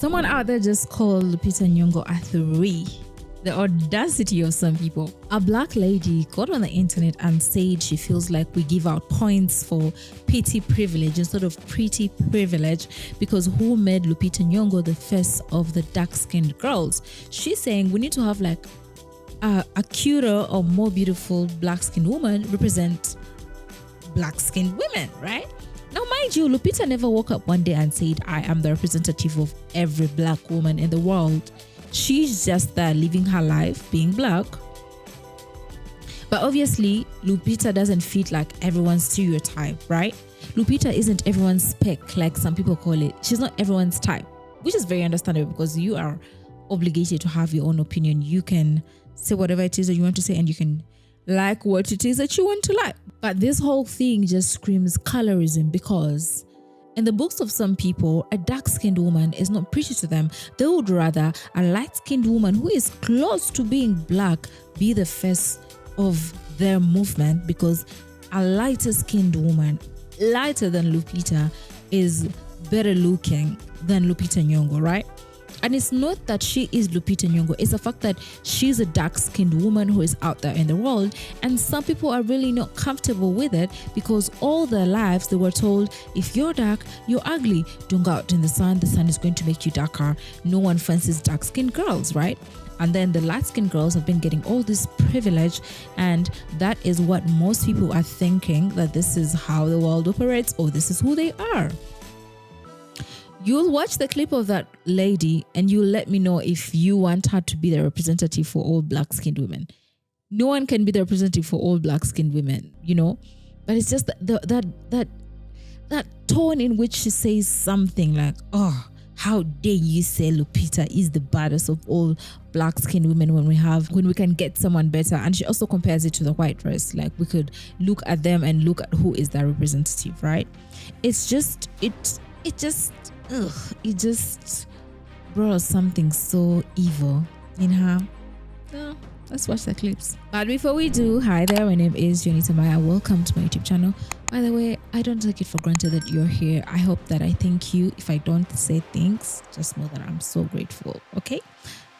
Someone out there just called Lupita Nyong'o a 3. The audacity of some people. A black lady got on the internet and said she feels like we give out points for petty privilege instead of pretty privilege because who made Lupita Nyong'o the face of the dark-skinned girls? She's saying we need to have like a cuter or more beautiful black-skinned woman represent black-skinned women, right? Now, mind you, Lupita never woke up one day and said, I am the representative of every black woman in the world. She's just there living her life being black. But obviously, Lupita doesn't fit like everyone's stereotype, right? Lupita isn't everyone's spec, like some people call it. She's not everyone's type, which is very understandable because you are obligated to have your own opinion. You can say whatever it is that you want to say and you can like what it is that you want to like. But this whole thing just screams colorism because in the books of some people, a dark-skinned woman is not pretty to them. They would rather a light-skinned woman who is close to being black be the face of their movement because a lighter-skinned woman, lighter than Lupita, is better looking than Lupita Nyong'o, right? And it's not that she is Lupita Nyong'o, it's the fact that she's a dark-skinned woman who is out there in the world, and some people are really not comfortable with it because all their lives they were told, if you're dark, you're ugly. Don't go out in the sun is going to make you darker. No one fancies dark-skinned girls, right? And then the light-skinned girls have been getting all this privilege, and that is what most people are thinking, that this is how the world operates or this is who they are. You'll watch the clip of that lady and you'll let me know if you want her to be the representative for all black-skinned women. No one can be the representative for all black-skinned women, you know? But it's just that tone in which she says something like, oh, how dare you say Lupita is the baddest of all black-skinned women when we can get someone better. And she also compares it to the white race. Like we could look at them and look at who is their representative, right? It just brought something so evil in her. No, let's watch the clips. But before we do, hi there, my name is Jonita Maya. Welcome to my YouTube channel. By the way, I don't take it for granted that you're here. I hope that I thank you. If I don't say thanks, just know that I'm so grateful. Okay,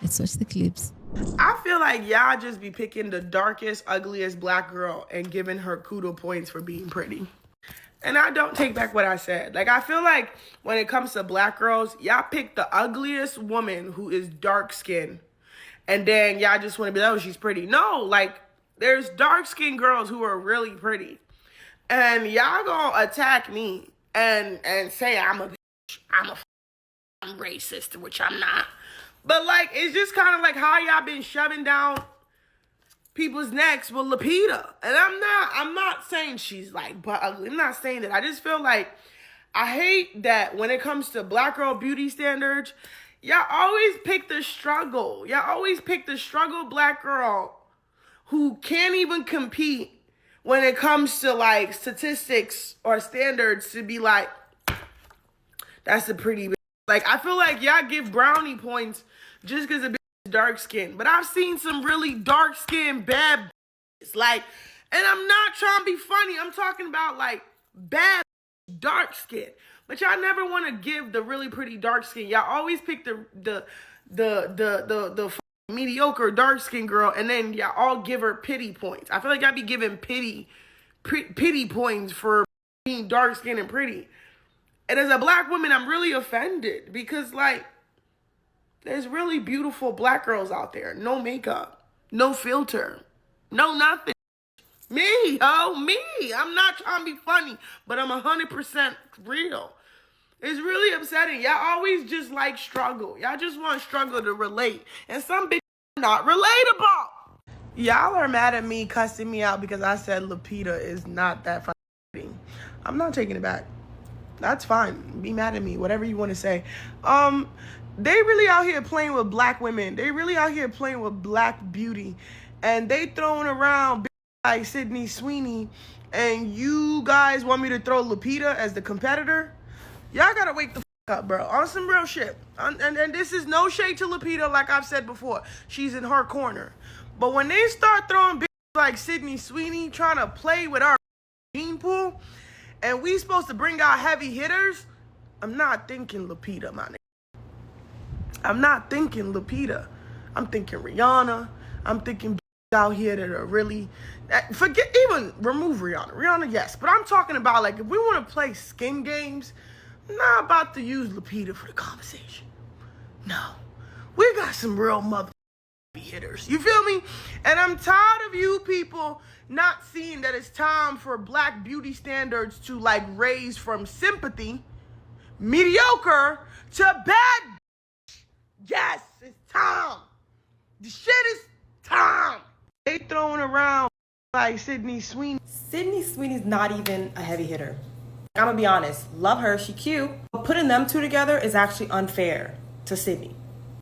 let's watch the clips. I feel like y'all just be picking the darkest, ugliest black girl and giving her kudo points for being pretty. And I don't take back what I said. Like, I feel like when it comes to black girls, y'all pick the ugliest woman who is dark-skinned. And then y'all just want to be like, oh, she's pretty. No, like, there's dark-skinned girls who are really pretty. And y'all gonna attack me and say I'm a bitch. I'm racist, which I'm not. But, like, it's just kind of like how y'all been shoving down people's necks with Lupita. And I'm not saying she's like but ugly. I'm not saying that. I just feel like I hate that when it comes to black girl beauty standards, y'all always pick the struggle. Y'all always pick the struggle black girl who can't even compete when it comes to like statistics or standards to be like, that's a pretty bitch. Like, I feel like y'all give brownie points just because a bitch is dark skin. But I've seen some really dark skin bad bitches. Like, and I'm not trying to be funny. I'm talking about like bad dark skin. But y'all never want to give the really pretty dark skin. Y'all always pick the mediocre dark skin girl, and then y'all all give her pity points. I feel like y'all be giving pity points for being dark skinned and pretty. And as a black woman, I'm really offended because, like, there's really beautiful black girls out there. No makeup, no filter, no nothing. Me, me. I'm not trying to be funny, but I'm 100% real. It's really upsetting. Y'all always just like struggle. Y'all just want struggle to relate. And some bitches are not relatable. Y'all are mad at me, cussing me out because I said Lupita is not that funny. I'm not taking it back. That's fine. Be mad at me, whatever you want to say. They really out here playing with black women. They really out here playing with black beauty. And they throwing around like Sydney Sweeney. And you guys want me to throw Lupita as the competitor? Y'all gotta wake the fuck up, bro. On some real shit. And this is no shade to Lupita, like I've said before. She's in her corner. But when they start throwing bitches like Sydney Sweeney trying to play with our gene pool, and we supposed to bring out heavy hitters, I'm not thinking Lupita, my nigga. I'm not thinking Lupita. I'm thinking Rihanna. I'm thinking out here that are really, forget, even remove Rihanna. Rihanna, yes, but I'm talking about, like, if we want to play skin games, I'm not about to use Lupita for the conversation. No, we got some real mother hitters. You feel me? And I'm tired of you people not seeing that it's time for black beauty standards to, like, raise from sympathy, mediocre, to bad. Yes, it's time. The shit is time. They throwing around like Sydney Sweeney. Sydney Sweeney's not even a heavy hitter. I'm gonna be honest, love her, she cute. But putting them two together is actually unfair to Sydney.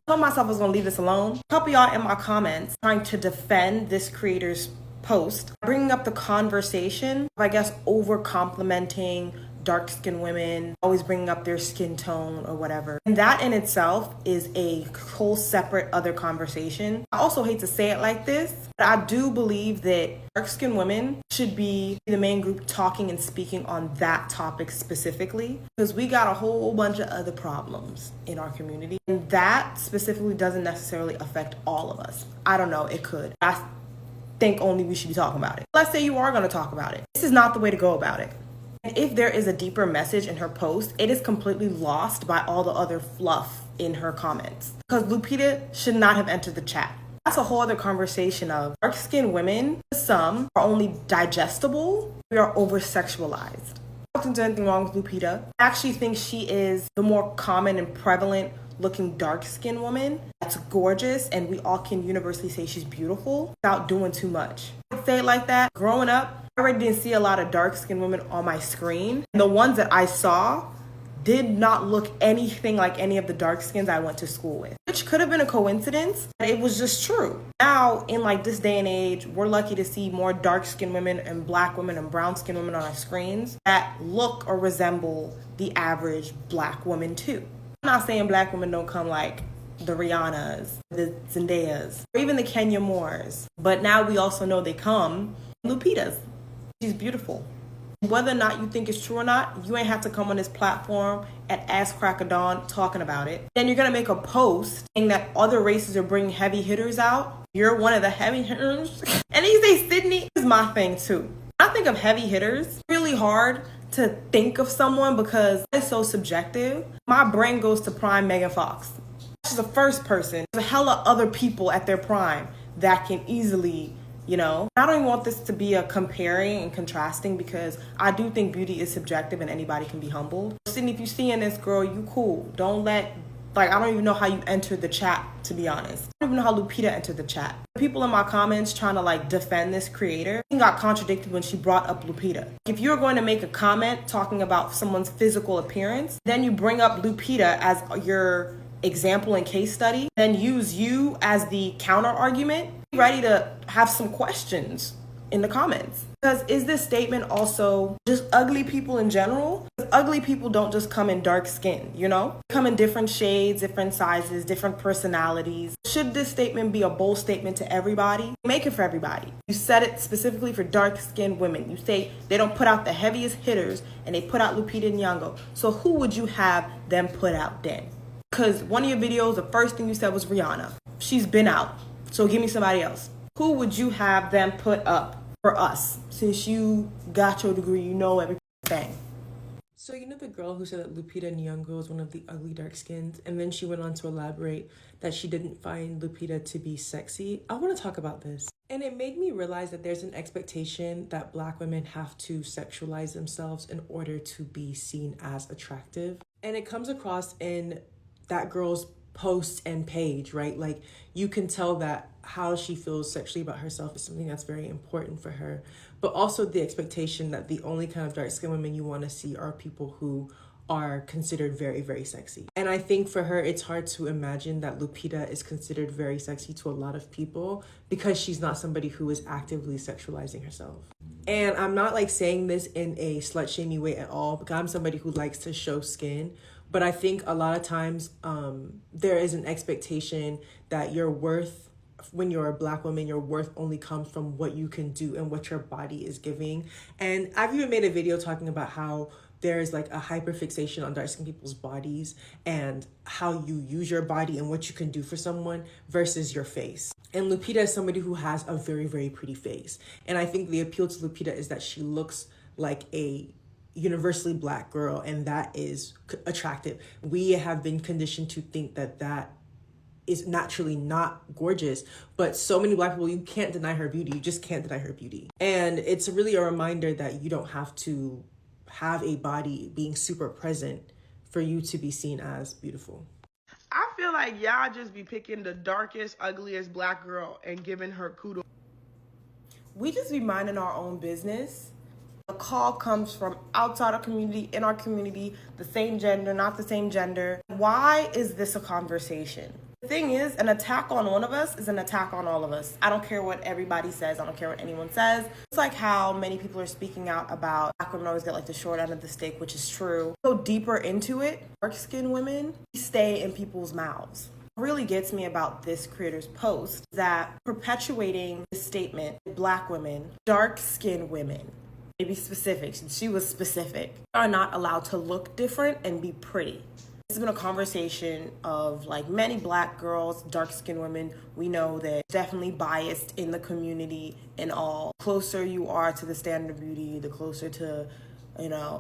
I told myself I was gonna leave this alone. A couple y'all in my comments trying to defend this creator's post, bringing up the conversation of, I guess, over complimenting dark-skinned women, always bringing up their skin tone or whatever. And that in itself is a whole separate other conversation. I also hate to say it like this, but I do believe that dark-skinned women should be the main group talking and speaking on that topic specifically, because we got a whole bunch of other problems in our community. And that specifically doesn't necessarily affect all of us. I don't know, it could. I think only we should be talking about it. Let's say you are gonna talk about it. This is not the way to go about it. And if there is a deeper message in her post, it is completely lost by all the other fluff in her comments. Because Lupita should not have entered the chat. That's a whole other conversation of dark-skinned women, some are only digestible, we are over-sexualized. I don't think there's anything wrong with Lupita. I actually think she is the more common and prevalent looking dark-skinned woman that's gorgeous, and we all can universally say she's beautiful without doing too much. I'd say it like that. Growing up, I already didn't see a lot of dark-skinned women on my screen. And the ones that I saw did not look anything like any of the dark skins I went to school with, which could have been a coincidence, but it was just true. Now, in like this day and age, we're lucky to see more dark-skinned women and black women and brown-skinned women on our screens that look or resemble the average black woman too. I'm not saying black women don't come like the Rihannas, the Zendayas, or even the Kenya Moores, but now we also know they come. Lupita's. She's beautiful. Whether or not you think it's true or not, you ain't have to come on this platform at Ass Crack of Dawn talking about it. Then you're going to make a post saying that other races are bringing heavy hitters out. You're one of the heavy hitters. And then you say Sydney is my thing too. I think of heavy hitters, it's really hard to think of someone because it's so subjective. My brain goes to prime Megan Fox. She's the first person. There's a hella other people at their prime that can easily, you know, I don't even want this to be a comparing and contrasting because I do think beauty is subjective and anybody can be humbled. Sydney, if you seeing this, girl, you cool. Don't let, like, I don't even know how you entered the chat, to be honest. I don't even know how Lupita entered the chat. People in my comments trying to like defend this creator got contradicted when she brought up Lupita. If you're going to make a comment talking about someone's physical appearance, then you bring up Lupita as your example and case study, then use you as the counter argument. Ready to have some questions in the comments. Because is this statement also just ugly people in general? Because ugly people don't just come in dark skin, you know? They come in different shades, different sizes, different personalities. Should this statement be a bold statement to everybody? Make it for everybody. You said it specifically for dark skinned women. You say they don't put out the heaviest hitters and they put out Lupita and Nyong'o. So who would you have them put out then? Because one of your videos, the first thing you said was Rihanna. She's been out. So give me somebody else. Who would you have them put up for us? Since you got your degree, you know everything. So you know the girl who said that Lupita Nyong'o was one of the ugly dark skins, and then she went on to elaborate that she didn't find Lupita to be sexy? I want to talk about this. And it made me realize that there's an expectation that black women have to sexualize themselves in order to be seen as attractive. And it comes across in that girl's post and page, right? Like you can tell that how she feels sexually about herself is something that's very important for her, but also the expectation that the only kind of dark-skinned women you want to see are people who are considered very, very sexy. And I think for her, it's hard to imagine that Lupita is considered very sexy to a lot of people because she's not somebody who is actively sexualizing herself. And I'm not like saying this in a slut-shamey way at all, because I'm somebody who likes to show skin. But I think a lot of times there is an expectation that your worth, when you're a black woman, your worth only comes from what you can do and what your body is giving. And I've even made a video talking about how there's like a hyperfixation on dark skinned people's bodies and how you use your body and what you can do for someone versus your face. And Lupita is somebody who has a very, very pretty face. And I think the appeal to Lupita is that she looks like a universally Black girl, and that is attractive. We have been conditioned to think that that is naturally not gorgeous, but so many Black people, you can't deny her beauty. You just can't deny her beauty. And it's really a reminder that you don't have to have a body being super present for you to be seen as beautiful. I feel like y'all just be picking the darkest, ugliest Black girl and giving her kudos. We just be minding our own business. The call comes from outside our community, in our community, the same gender, not the same gender. Why is this a conversation? The thing is, an attack on one of us is an attack on all of us. I don't care what everybody says. I don't care what anyone says. It's like how many people are speaking out about Black women always get like the short end of the stick, which is true. Go deeper into it. Dark-skinned women stay in people's mouths. What really gets me about this creator's post is that perpetuating this statement, Black women, dark-skinned women, maybe specific, she was specific, are not allowed to look different and be pretty. This has been a conversation of like many Black girls, dark-skinned women. We know that definitely biased in the community and all. The closer you are to the standard of beauty, the closer to,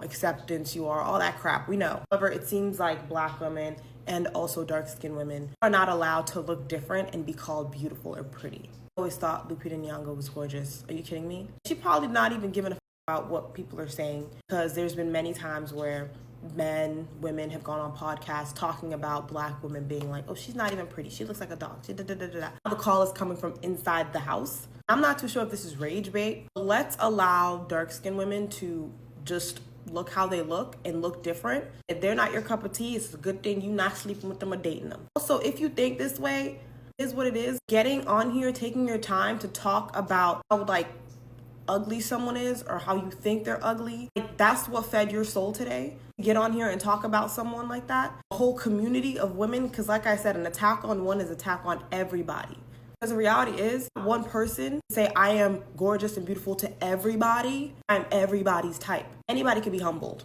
acceptance you are, all that crap, we know. However, it seems like Black women and also dark-skinned women are not allowed to look different and be called beautiful or pretty. I always thought Lupita Nyong'o was gorgeous. Are you kidding me? She probably not even giving a about what people are saying, because there's been many times where women have gone on podcasts talking about Black women being like, oh, she's not even pretty. She looks like a dog. The call is coming from inside the house. I'm not too sure if this is rage bait. Let's allow dark-skinned women to just look how they look and look different. If they're not your cup of tea, it's a good thing you not sleeping with them or dating them. Also, if you think this way, is what it is. Getting on here, taking your time to talk about how ugly someone is or how you think they're ugly, that's what fed your soul today. Get on here and talk about someone like that. A whole community of women, because like I said, an attack on one is an attack on everybody. Because the reality is, one person say I am gorgeous and beautiful to everybody. I'm everybody's type. Anybody can be humbled.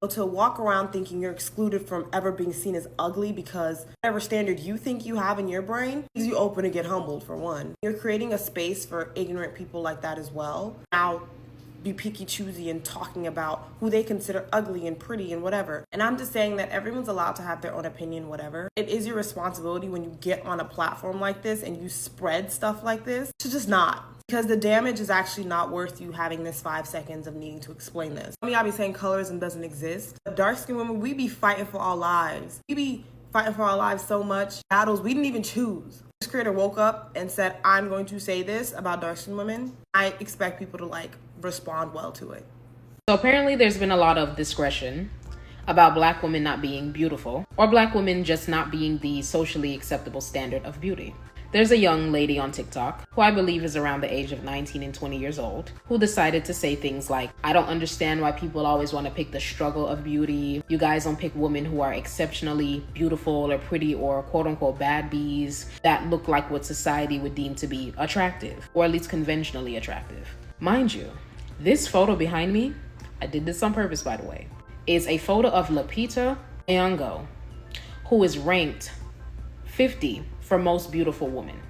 But to walk around thinking you're excluded from ever being seen as ugly because whatever standard you think you have in your brain leaves you open to get humbled, for one. You're creating a space for ignorant people like that as well. Now, be picky choosy and talking about who they consider ugly and pretty and whatever. And I'm just saying that everyone's allowed to have their own opinion, whatever. It is your responsibility when you get on a platform like this and you spread stuff like this to just not. Because the damage is actually not worth you having this 5 seconds of needing to explain this. I mean, I'll be saying colorism doesn't exist. But dark-skinned women, we be fighting for our lives. We be fighting for our lives so much. Battles we didn't even choose. This creator woke up and said, I'm going to say this about dark-skinned women. I expect people to respond well to it. So apparently there's been a lot of discretion about Black women not being beautiful, or Black women just not being the socially acceptable standard of beauty. There's a young lady on TikTok, who I believe is around the age of 19 and 20 years old, who decided to say things like, I don't understand why people always want to pick the struggle of beauty. You guys don't pick women who are exceptionally beautiful or pretty or quote unquote bad bees that look like what society would deem to be attractive, or at least conventionally attractive. Mind you, this photo behind me, I did this on purpose by the way, is a photo of Lupita Nyong'o, who is ranked 50 for most beautiful women.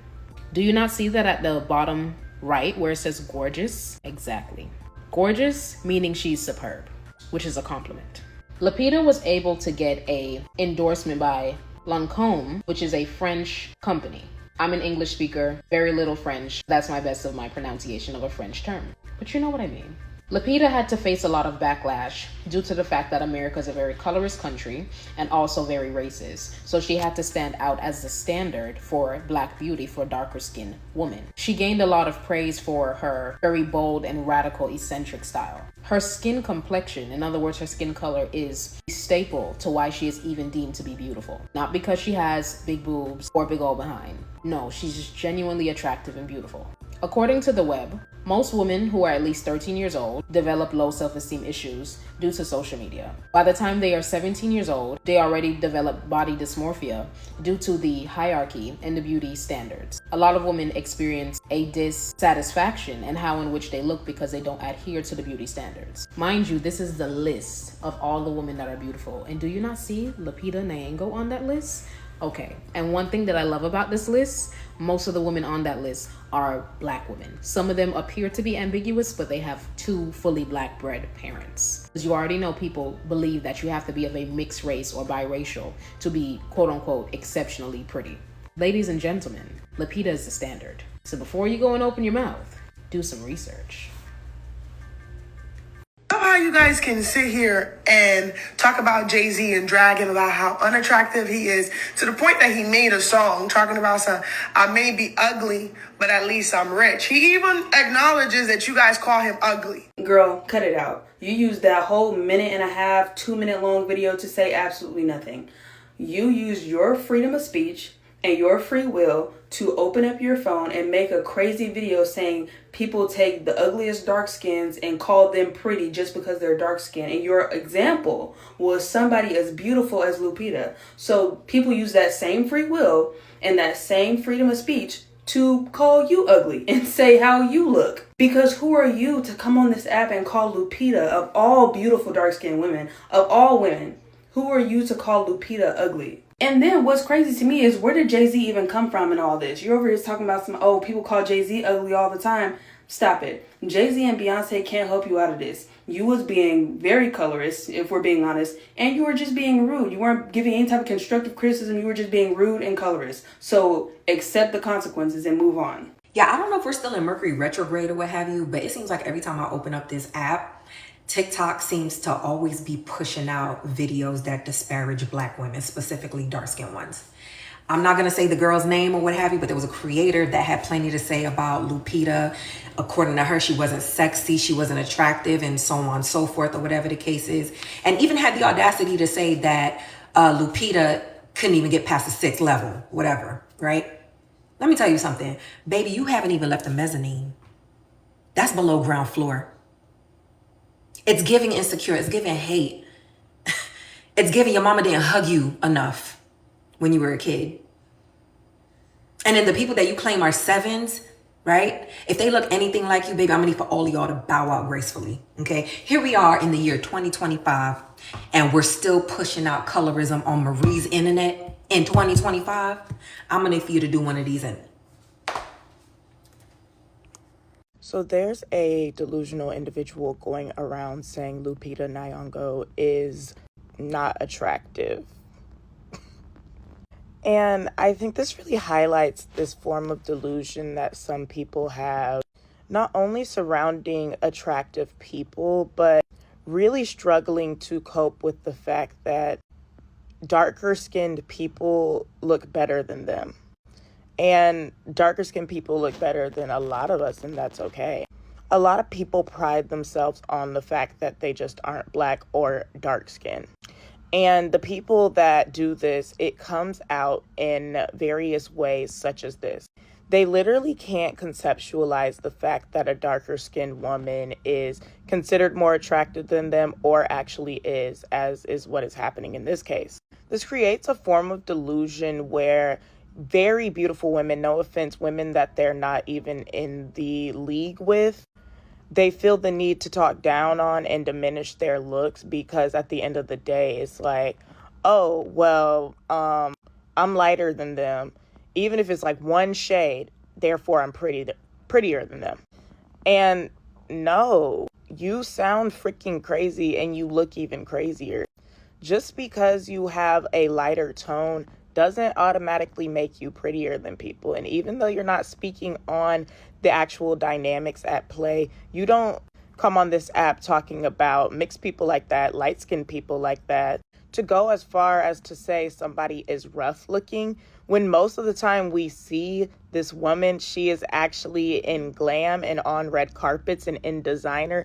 Do you not see that at the bottom right where it says gorgeous? Exactly. Gorgeous meaning she's superb, which is a compliment. Lupita was able to get a endorsement by Lancôme, which is a French company. I'm an English speaker, very little French. That's my best of my pronunciation of a French term, but you know what I mean. Lupita had to face a lot of backlash due to the fact that America is a very colorist country and also very racist. So she had to stand out as the standard for Black beauty for darker skinned women. She gained a lot of praise for her very bold and radical eccentric style. Her skin complexion, in other words, her skin color, is a staple to why she is even deemed to be beautiful. Not because she has big boobs or big old behind. No, she's just genuinely attractive and beautiful. According to the web, most women who are at least 13 years old develop low self-esteem issues due to social media. By the time they are 17 years old, they already develop body dysmorphia due to the hierarchy and the beauty standards. A lot of women experience a dissatisfaction in how in which they look because they don't adhere to the beauty standards. Mind you, this is the list of all the women that are beautiful. And do you not see Lupita Nyong'o on that list? Okay, and one thing that I love about this list, most of the women on that list are black women. Some of them appear to be ambiguous, but they have two fully black bred parents. As you already know, people believe that you have to be of a mixed race or biracial to be quote unquote exceptionally pretty. Ladies and gentlemen, Lupita is the standard. So before you go and open your mouth, do some research. How you guys can sit here and talk about Jay-Z and drag him about how unattractive he is to the point that he made a song talking about I may be ugly, but at least I'm rich. He even acknowledges that you guys call him ugly. Girl, cut it out. You used that whole 1.5, 2-minute long video to say absolutely nothing. You used your freedom of speech and your free will to open up your phone and make a crazy video saying people take the ugliest dark skins and call them pretty just because they're dark skinned. And your example was somebody as beautiful as Lupita. So people use that same free will and that same freedom of speech to call you ugly and say how you look. Because who are you to come on this app and call Lupita, of all beautiful dark skinned women, of all women, who are you to call Lupita ugly? And then what's crazy to me is, where did Jay-Z even come from in all this? You're over here talking about people call Jay-Z ugly all the time. Stop it. Jay-Z and Beyonce can't help you out of this. You was being very colorist, if we're being honest, and you were just being rude. You weren't giving any type of constructive criticism. You were just being rude and colorist. So accept the consequences and move on. Yeah, I don't know if we're still in Mercury retrograde or what have you, but it seems like every time I open up this app, TikTok seems to always be pushing out videos that disparage black women, specifically dark-skinned ones. I'm not going to say the girl's name or what have you, but there was a creator that had plenty to say about Lupita. According to her, she wasn't sexy, she wasn't attractive, and so on and so forth, or whatever the case is. And even had the audacity to say that Lupita couldn't even get past the 6th level, whatever, right? Let me tell you something. Baby, you haven't even left the mezzanine. That's below ground floor. It's giving insecure. It's giving hate. It's giving your mama didn't hug you enough when you were a kid. And then the people that you claim are 7s, right? If they look anything like you, baby, I'm gonna need for all of y'all to bow out gracefully, okay? Here we are in the year 2025, and we're still pushing out colorism on Marie's internet in 2025. I'm gonna need for you to do one of these and So there's a delusional individual going around saying Lupita Nyong'o is not attractive. And I think this really highlights this form of delusion that some people have, not only surrounding attractive people, but really struggling to cope with the fact that darker skinned people look better than them. And darker skinned people look better than a lot of us, and that's okay. A lot of people pride themselves on the fact that they just aren't black or dark skinned. And the people that do this, it comes out in various ways, such as this. They literally can't conceptualize the fact that a darker skinned woman is considered more attractive than them, or actually is, as is what is happening in this case. This creates a form of delusion where very beautiful women, no offense, women that they're not even in the league with, they feel the need to talk down on and diminish their looks, because at the end of the day, it's like, oh, well, I'm lighter than them. Even if it's like one shade, therefore I'm prettier than them. And no, you sound freaking crazy and you look even crazier. Just because you have a lighter tone doesn't automatically make you prettier than people. And even though you're not speaking on the actual dynamics at play, you don't come on this app talking about mixed people like that, light-skinned people like that, to go as far as to say somebody is rough looking, when most of the time we see this woman, she is actually in glam and on red carpets and in designer.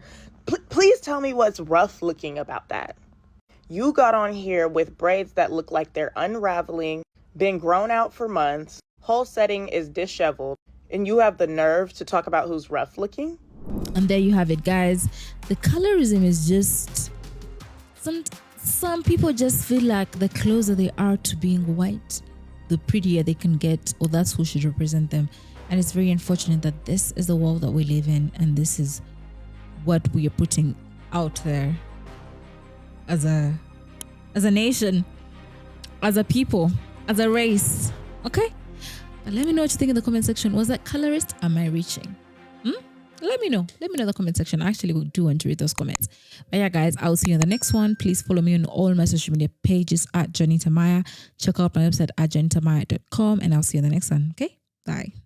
Please tell me what's rough looking about that. You got on here with braids that look like they're unraveling, been grown out for months, whole setting is disheveled. And you have the nerve to talk about who's rough looking? And there you have it, guys. The colorism is just some people just feel like the closer they are to being white, the prettier they can get, or that's who should represent them. And it's very unfortunate that this is the world that we live in, and this is what we are putting out there as a nation, as a people, as a race. Okay? But let me know what you think in the comment section. Was that colorist? Am I reaching? Let me know. Let me know in the comment section. I actually do want to read those comments. But yeah, guys, I'll see you in the next one. Please follow me on all my social media pages at Janita Maya. Check out my website at janitamaya.com, and I'll see you in the next one. Okay? Bye.